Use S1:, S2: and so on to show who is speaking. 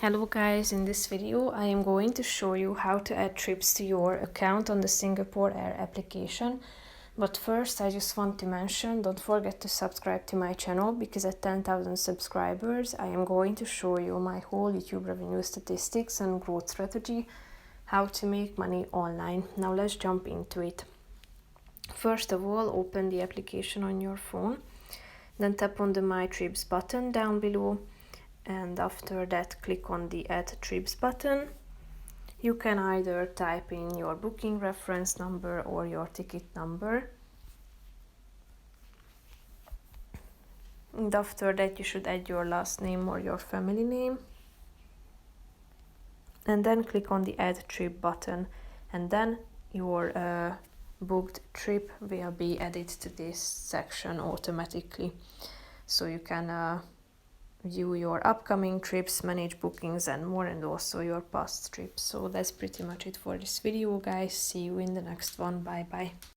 S1: Hello guys, in this video I am going to show you how to add trips to your account on the Singapore Air application. But first I just want to mention, don't forget to subscribe to my channel, because at 10,000 subscribers I am going to show you my whole YouTube revenue statistics and growth strategy, how to make money online. Now let's jump into it. First of all, open the application on your phone, then tap on the My Trips button down below, and after that click on the Add Trips button. You can either type in your booking reference number or your ticket number, and after that you should add your last name or your family name, and then click on the Add Trip button, and then your booked trip will be added to this section automatically. So you can view your upcoming trips, manage bookings and more, and also your past trips. So that's pretty much it for this video, guys. See you in the next one. Bye bye.